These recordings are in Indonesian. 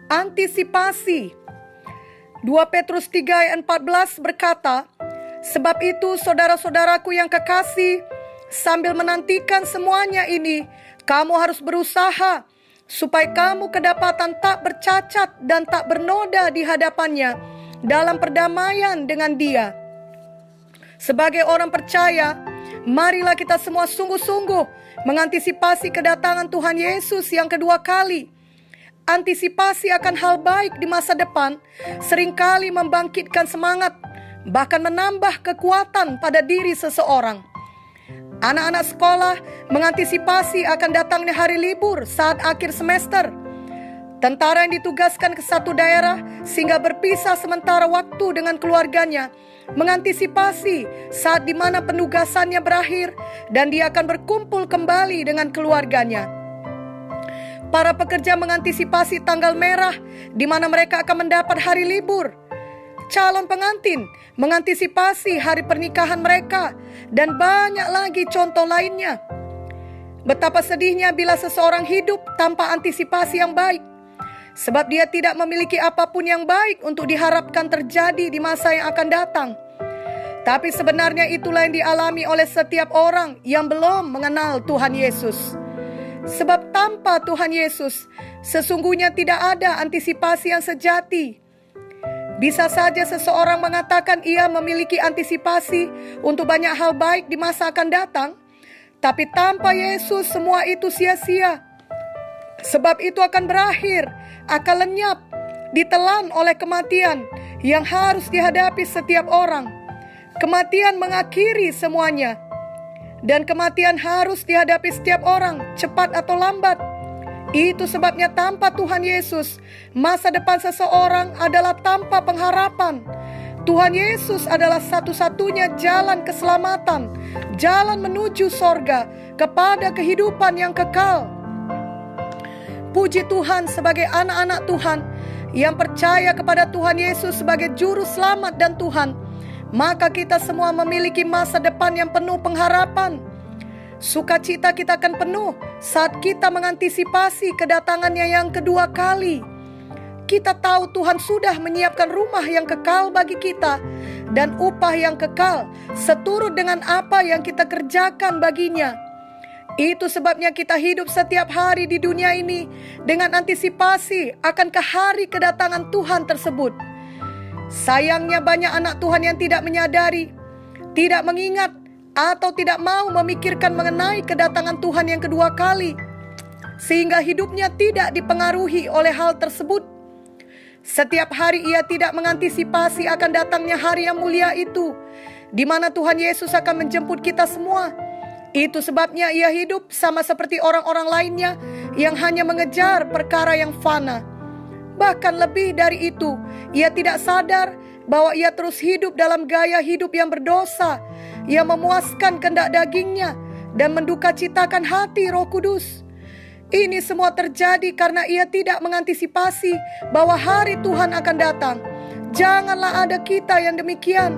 Antisipasi. 2 Petrus 3 ayat 14 berkata, "Sebab itu saudara-saudaraku yang kekasih, sambil menantikan semuanya ini, kamu harus berusaha supaya kamu kedapatan tak bercacat dan tak bernoda di hadapannya dalam perdamaian dengan Dia." Sebagai orang percaya, marilah kita semua sungguh-sungguh mengantisipasi kedatangan Tuhan Yesus yang kedua kali. Antisipasi akan hal baik di masa depan seringkali membangkitkan semangat, bahkan menambah kekuatan pada diri seseorang. Anak-anak sekolah mengantisipasi akan datangnya hari libur saat akhir semester. Tentara yang ditugaskan ke satu daerah sehingga berpisah sementara waktu dengan keluarganya mengantisipasi saat di mana penugasannya berakhir dan dia akan berkumpul kembali dengan keluarganya. Para pekerja mengantisipasi tanggal merah di mana mereka akan mendapat hari libur. Calon pengantin mengantisipasi hari pernikahan mereka dan banyak lagi contoh lainnya. Betapa sedihnya bila seseorang hidup tanpa antisipasi yang baik, sebab dia tidak memiliki apapun yang baik untuk diharapkan terjadi di masa yang akan datang. Tapi sebenarnya itulah yang dialami oleh setiap orang yang belum mengenal Tuhan Yesus. Sebab tanpa Tuhan Yesus, sesungguhnya tidak ada antisipasi yang sejati. Bisa saja seseorang mengatakan ia memiliki antisipasi untuk banyak hal baik di masa akan datang, tapi tanpa Yesus semua itu sia-sia. Sebab itu akan berakhir, akan lenyap, ditelan oleh kematian yang harus dihadapi setiap orang. Kematian mengakhiri semuanya. Dan kematian harus dihadapi setiap orang, cepat atau lambat. Itu sebabnya tanpa Tuhan Yesus, masa depan seseorang adalah tanpa pengharapan. Tuhan Yesus adalah satu-satunya jalan keselamatan, jalan menuju sorga, kepada kehidupan yang kekal. Puji Tuhan sebagai anak-anak Tuhan yang percaya kepada Tuhan Yesus sebagai juru selamat dan Tuhan, maka kita semua memiliki masa depan yang penuh pengharapan. Sukacita kita akan penuh saat kita mengantisipasi kedatangannya yang kedua kali. Kita tahu Tuhan sudah menyiapkan rumah yang kekal bagi kita dan upah yang kekal seturut dengan apa yang kita kerjakan baginya. Itu sebabnya kita hidup setiap hari di dunia ini dengan antisipasi akan ke hari kedatangan Tuhan tersebut. Sayangnya banyak anak Tuhan yang tidak menyadari, tidak mengingat, atau tidak mau memikirkan mengenai kedatangan Tuhan yang kedua kali, sehingga hidupnya tidak dipengaruhi oleh hal tersebut. Setiap hari ia tidak mengantisipasi akan datangnya hari yang mulia itu, di mana Tuhan Yesus akan menjemput kita semua. Itu sebabnya ia hidup sama seperti orang-orang lainnya yang hanya mengejar perkara yang fana. Bahkan lebih dari itu, ia tidak sadar bahwa ia terus hidup dalam gaya hidup yang berdosa, yang memuaskan kehendak dagingnya dan mendukacitakan hati Roh Kudus. Ini semua terjadi karena ia tidak mengantisipasi bahwa hari Tuhan akan datang. Janganlah ada kita yang demikian.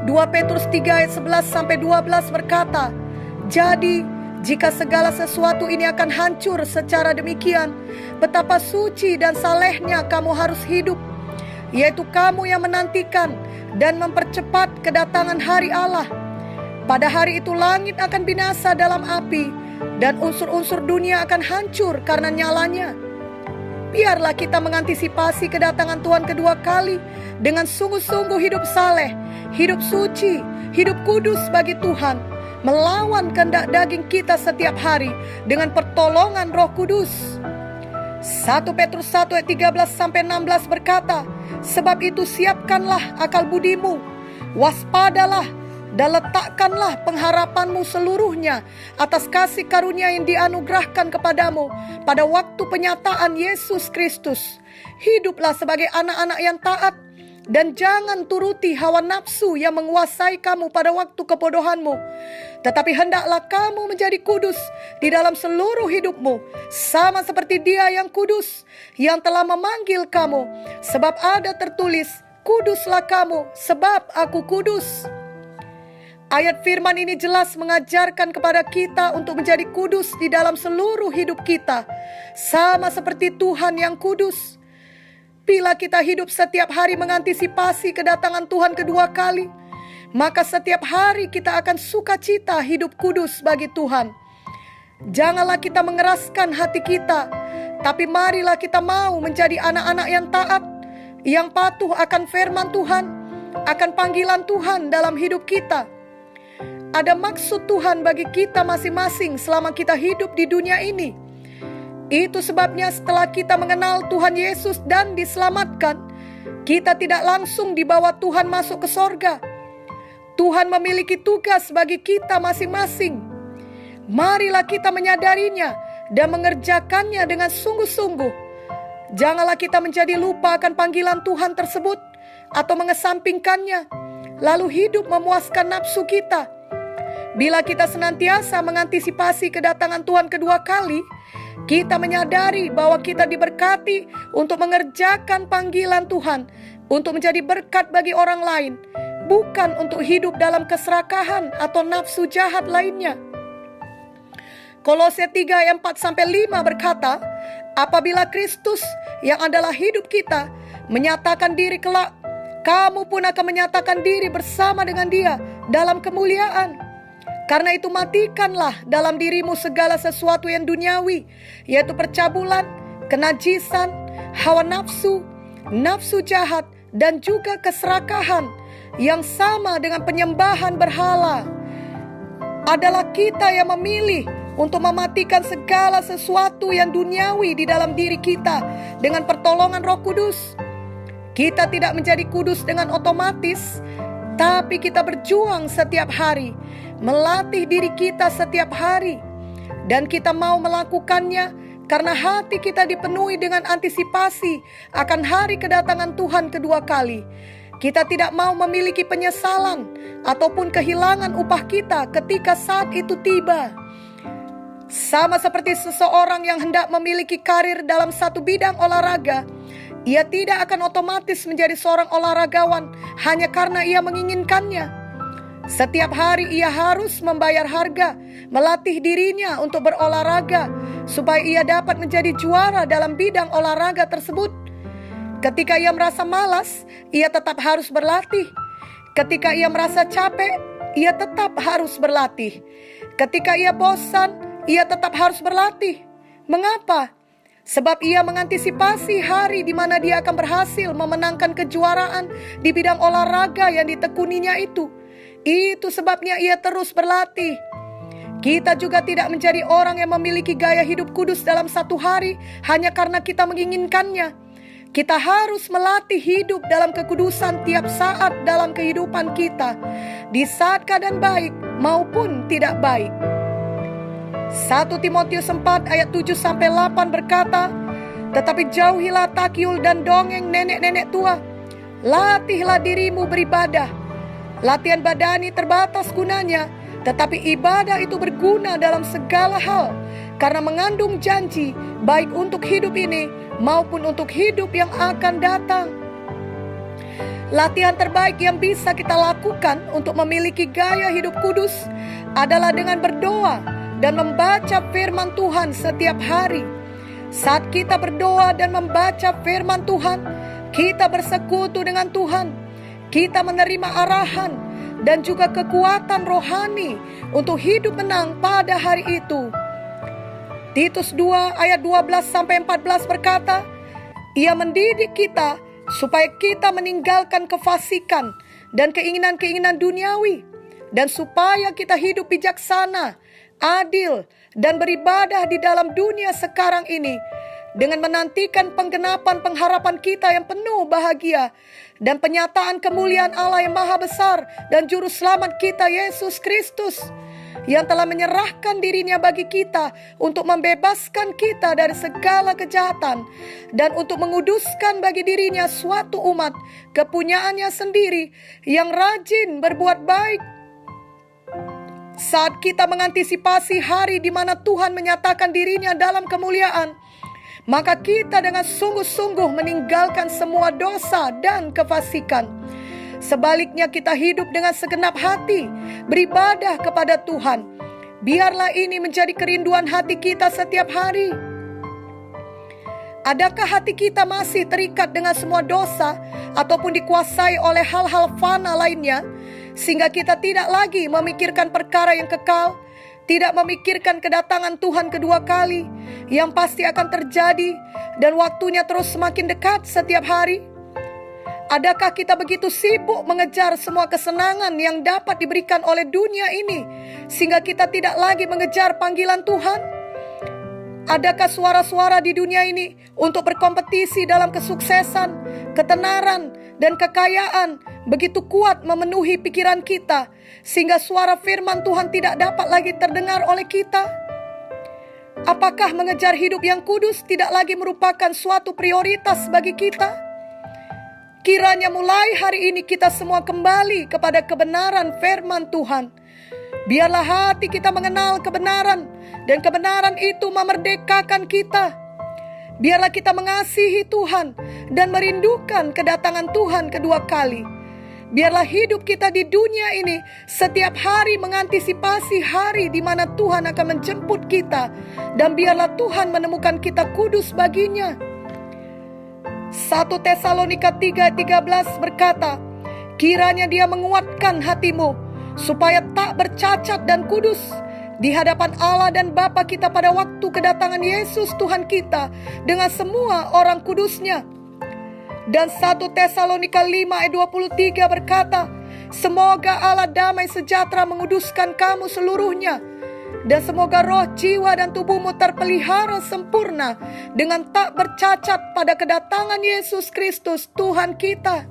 2 Petrus 3 ayat 11-12 berkata, "Jadi, jika segala sesuatu ini akan hancur secara demikian, betapa suci dan salehnya kamu harus hidup, yaitu kamu yang menantikan dan mempercepat kedatangan hari Allah. Pada hari itu langit akan binasa dalam api, dan unsur-unsur dunia akan hancur karena nyalanya." Biarlah kita mengantisipasi kedatangan Tuhan kedua kali dengan sungguh-sungguh hidup saleh, hidup suci, hidup kudus bagi Tuhan, melawan kehendak daging kita setiap hari dengan pertolongan Roh Kudus. 1 Petrus 1 ayat 13-16 berkata, "Sebab itu siapkanlah akal budimu, waspadalah dan letakkanlah pengharapanmu seluruhnya atas kasih karunia yang dianugerahkan kepadamu pada waktu penyataan Yesus Kristus. Hiduplah sebagai anak-anak yang taat dan jangan turuti hawa nafsu yang menguasai kamu pada waktu kebodohanmu. Tetapi hendaklah kamu menjadi kudus di dalam seluruh hidupmu, sama seperti Dia yang kudus, yang telah memanggil kamu. Sebab ada tertulis, kuduslah kamu, sebab aku kudus." Ayat firman ini jelas mengajarkan kepada kita untuk menjadi kudus di dalam seluruh hidup kita, sama seperti Tuhan yang kudus. Bila kita hidup setiap hari mengantisipasi kedatangan Tuhan kedua kali, maka setiap hari kita akan sukacita hidup kudus bagi Tuhan. Janganlah kita mengeraskan hati kita, tapi marilah kita mau menjadi anak-anak yang taat, yang patuh akan firman Tuhan, akan panggilan Tuhan dalam hidup kita. Ada maksud Tuhan bagi kita masing-masing selama kita hidup di dunia ini. Itu sebabnya setelah kita mengenal Tuhan Yesus dan diselamatkan, kita tidak langsung dibawa Tuhan masuk ke sorga. Tuhan memiliki tugas bagi kita masing-masing. Marilah kita menyadarinya dan mengerjakannya dengan sungguh-sungguh. Janganlah kita menjadi lupa akan panggilan Tuhan tersebut atau mengesampingkannya, lalu hidup memuaskan nafsu kita. Bila kita senantiasa mengantisipasi kedatangan Tuhan kedua kali, kita menyadari bahwa kita diberkati untuk mengerjakan panggilan Tuhan, untuk menjadi berkat bagi orang lain, bukan untuk hidup dalam keserakahan atau nafsu jahat lainnya. Kolose 3 ayat 4-5 berkata, apabila Kristus yang adalah hidup kita menyatakan diri kelak, kamu pun akan menyatakan diri bersama dengan Dia dalam kemuliaan. Karena itu matikanlah dalam dirimu segala sesuatu yang duniawi, yaitu percabulan, kenajisan, hawa nafsu, nafsu jahat, dan juga keserakahan yang sama dengan penyembahan berhala. Adalah kita yang memilih untuk mematikan segala sesuatu yang duniawi di dalam diri kita dengan pertolongan Roh Kudus. Kita tidak menjadi kudus dengan otomatis, tapi kita berjuang setiap hari, melatih diri kita setiap hari, dan kita mau melakukannya karena hati kita dipenuhi dengan antisipasi akan hari kedatangan Tuhan kedua kali. Kita tidak mau memiliki penyesalan ataupun kehilangan upah kita ketika saat itu tiba. Sama seperti seseorang yang hendak memiliki karir dalam satu bidang olahraga, ia tidak akan otomatis menjadi seorang olahragawan hanya karena ia menginginkannya. Setiap hari ia harus membayar harga, melatih dirinya untuk berolahraga, supaya ia dapat menjadi juara dalam bidang olahraga tersebut. Ketika ia merasa malas, ia tetap harus berlatih. Ketika ia merasa capek, ia tetap harus berlatih. Ketika ia bosan, ia tetap harus berlatih. Mengapa? Sebab ia mengantisipasi hari di mana dia akan berhasil memenangkan kejuaraan di bidang olahraga yang ditekuninya itu. Itu sebabnya ia terus berlatih. Kita juga tidak menjadi orang yang memiliki gaya hidup kudus dalam satu hari hanya karena kita menginginkannya. Kita harus melatih hidup dalam kekudusan tiap saat dalam kehidupan kita, di saat keadaan baik maupun tidak baik. 1 Timotius 4 ayat 7-8 berkata, tetapi jauhilah takyul dan dongeng nenek-nenek tua. Latihlah dirimu beribadah. Latihan badani terbatas gunanya, tetapi ibadah itu berguna dalam segala hal, karena mengandung janji baik untuk hidup ini maupun untuk hidup yang akan datang. Latihan terbaik yang bisa kita lakukan untuk memiliki gaya hidup kudus adalah dengan berdoa dan membaca firman Tuhan setiap hari. Saat kita berdoa dan membaca firman Tuhan, kita bersekutu dengan Tuhan. Kita menerima arahan dan juga kekuatan rohani untuk hidup menang pada hari itu. Titus 2 ayat 12-14 berkata, ia mendidik kita supaya kita meninggalkan kefasikan dan keinginan-keinginan duniawi, dan supaya kita hidup bijaksana, adil, dan beribadah di dalam dunia sekarang ini, dengan menantikan penggenapan pengharapan kita yang penuh bahagia dan penyataan kemuliaan Allah yang maha besar dan juru selamat kita Yesus Kristus, yang telah menyerahkan dirinya bagi kita untuk membebaskan kita dari segala kejahatan dan untuk menguduskan bagi dirinya suatu umat kepunyaannya sendiri yang rajin berbuat baik. Saat kita mengantisipasi hari di mana Tuhan menyatakan dirinya dalam kemuliaan, maka kita dengan sungguh-sungguh meninggalkan semua dosa dan kefasikan. Sebaliknya kita hidup dengan segenap hati, beribadah kepada Tuhan. Biarlah ini menjadi kerinduan hati kita setiap hari. Adakah hati kita masih terikat dengan semua dosa ataupun dikuasai oleh hal-hal fana lainnya, sehingga kita tidak lagi memikirkan perkara yang kekal, tidak memikirkan kedatangan Tuhan kedua kali yang pasti akan terjadi dan waktunya terus semakin dekat setiap hari? Adakah kita begitu sibuk mengejar semua kesenangan yang dapat diberikan oleh dunia ini, sehingga kita tidak lagi mengejar panggilan Tuhan? Adakah suara-suara di dunia ini untuk berkompetisi dalam kesuksesan, ketenaran, dan kekayaan begitu kuat memenuhi pikiran kita, sehingga suara firman Tuhan tidak dapat lagi terdengar oleh kita? Apakah mengejar hidup yang kudus tidak lagi merupakan suatu prioritas bagi kita? Kiranya mulai hari ini kita semua kembali kepada kebenaran firman Tuhan. Biarlah hati kita mengenal kebenaran, dan kebenaran itu memerdekakan kita. Biarlah kita mengasihi Tuhan dan merindukan kedatangan Tuhan kedua kali. Biarlah hidup kita di dunia ini setiap hari mengantisipasi hari di mana Tuhan akan menjemput kita, dan biarlah Tuhan menemukan kita kudus baginya. 1 Tesalonika 3:13 berkata, kiranya Dia menguatkan hatimu supaya tak bercacat dan kudus di hadapan Allah dan Bapa kita pada waktu kedatangan Yesus Tuhan kita dengan semua orang kudusnya. Dan 1 Tesalonika 5:23 berkata, semoga Allah damai sejahtera menguduskan kamu seluruhnya, dan semoga roh, jiwa, dan tubuhmu terpelihara sempurna dengan tak bercacat pada kedatangan Yesus Kristus Tuhan kita.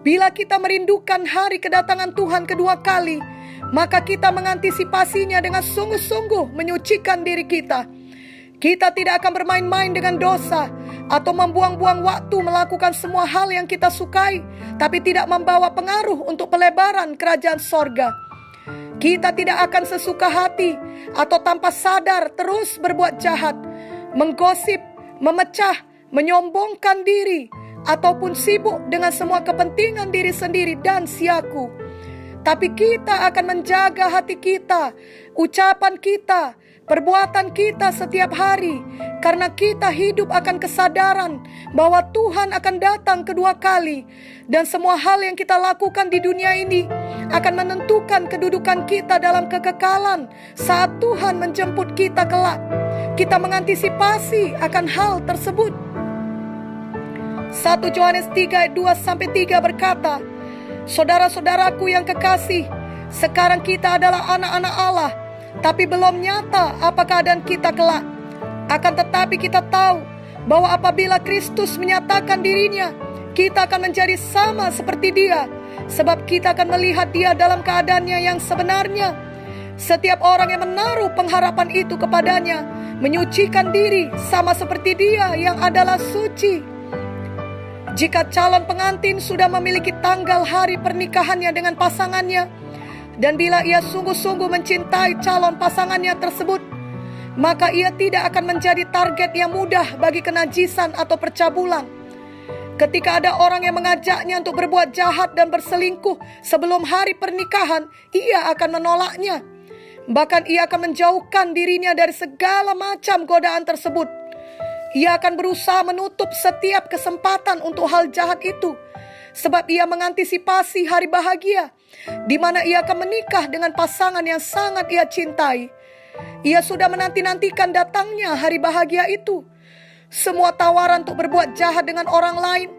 Bila kita merindukan hari kedatangan Tuhan kedua kali, maka kita mengantisipasinya dengan sungguh-sungguh menyucikan diri kita. Kita tidak akan bermain-main dengan dosa atau membuang-buang waktu melakukan semua hal yang kita sukai, tapi tidak membawa pengaruh untuk pelebaran kerajaan sorga. Kita tidak akan sesuka hati atau tanpa sadar terus berbuat jahat, menggosip, memecah, menyombongkan diri, ataupun sibuk dengan semua kepentingan diri sendiri dan siaku. Tapi kita akan menjaga hati kita, ucapan kita, perbuatan kita setiap hari, karena kita hidup akan kesadaran bahwa Tuhan akan datang kedua kali, dan semua hal yang kita lakukan di dunia ini akan menentukan kedudukan kita dalam kekekalan saat Tuhan menjemput kita kelak. Kita mengantisipasi akan hal tersebut. 1 Yohanes 3:2-3 berkata, saudara-saudaraku yang kekasih, sekarang kita adalah anak-anak Allah, tapi belum nyata apa keadaan kita kelak. Akan tetapi kita tahu bahwa apabila Kristus menyatakan dirinya, kita akan menjadi sama seperti Dia, sebab kita akan melihat Dia dalam keadaannya yang sebenarnya. Setiap orang yang menaruh pengharapan itu kepadanya menyucikan diri sama seperti Dia yang adalah suci. Jika calon pengantin sudah memiliki tanggal hari pernikahannya dengan pasangannya, dan bila ia sungguh-sungguh mencintai calon pasangannya tersebut, maka ia tidak akan menjadi target yang mudah bagi kenajisan atau percabulan. Ketika ada orang yang mengajaknya untuk berbuat jahat dan berselingkuh sebelum hari pernikahan, ia akan menolaknya. Bahkan ia akan menjauhkan dirinya dari segala macam godaan tersebut. Ia akan berusaha menutup setiap kesempatan untuk hal jahat itu, sebab ia mengantisipasi hari bahagia, di mana ia akan menikah dengan pasangan yang sangat ia cintai. Ia sudah menanti-nantikan datangnya hari bahagia itu. Semua tawaran untuk berbuat jahat dengan orang lain,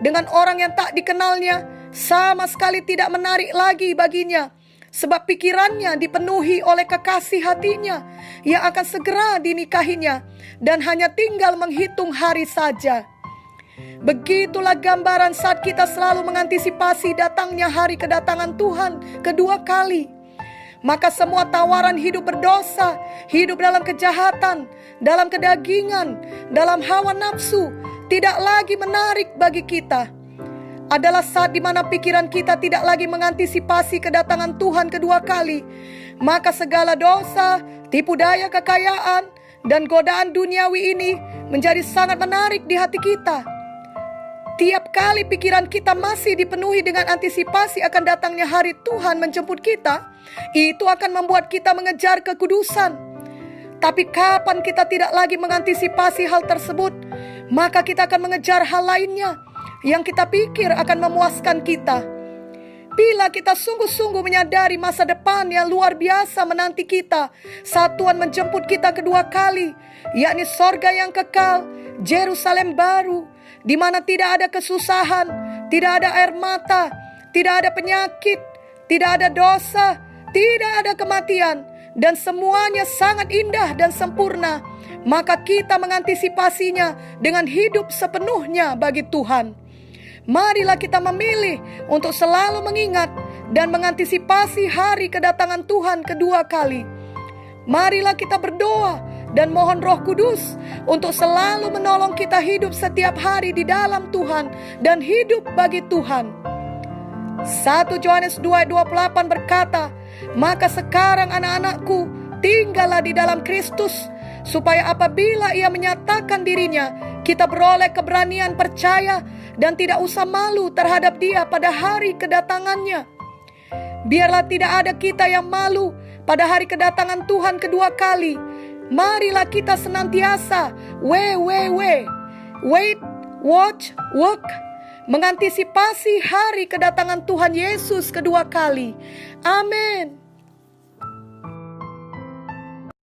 dengan orang yang tak dikenalnya, sama sekali tidak menarik lagi baginya, sebab pikirannya dipenuhi oleh kekasih hatinya yang akan segera dinikahinya, dan hanya tinggal menghitung hari saja. Begitulah gambaran saat kita selalu mengantisipasi datangnya hari kedatangan Tuhan kedua kali. Maka semua tawaran hidup berdosa, hidup dalam kejahatan, dalam kedagingan, dalam hawa nafsu, tidak lagi menarik bagi kita. Adalah saat di mana pikiran kita tidak lagi mengantisipasi kedatangan Tuhan kedua kali. Maka segala dosa, tipu daya kekayaan, dan godaan duniawi ini menjadi sangat menarik di hati kita. Tiap kali pikiran kita masih dipenuhi dengan antisipasi akan datangnya hari Tuhan menjemput kita, itu akan membuat kita mengejar kekudusan. Tapi kapan kita tidak lagi mengantisipasi hal tersebut, maka kita akan mengejar hal lainnya yang kita pikir akan memuaskan kita. Bila kita sungguh-sungguh menyadari masa depan yang luar biasa menanti kita saat Tuhan menjemput kita kedua kali, yakni sorga yang kekal, Yerusalem baru, di mana tidak ada kesusahan, tidak ada air mata, tidak ada penyakit, tidak ada dosa, tidak ada kematian, dan semuanya sangat indah dan sempurna, maka kita mengantisipasinya dengan hidup sepenuhnya bagi Tuhan. Marilah kita memilih untuk selalu mengingat dan mengantisipasi hari kedatangan Tuhan kedua kali. Marilah kita berdoa dan mohon Roh Kudus untuk selalu menolong kita hidup setiap hari di dalam Tuhan dan hidup bagi Tuhan. 1 Yohanes 2:28 berkata, "Maka sekarang anak-anakku, tinggallah di dalam Kristus, supaya apabila Ia menyatakan dirinya, kita beroleh keberanian percaya dan tidak usah malu terhadap Dia pada hari kedatangannya." Biarlah tidak ada kita yang malu pada hari kedatangan Tuhan kedua kali. Marilah kita senantiasa wait, watch, work, mengantisipasi hari kedatangan Tuhan Yesus kedua kali. Amin.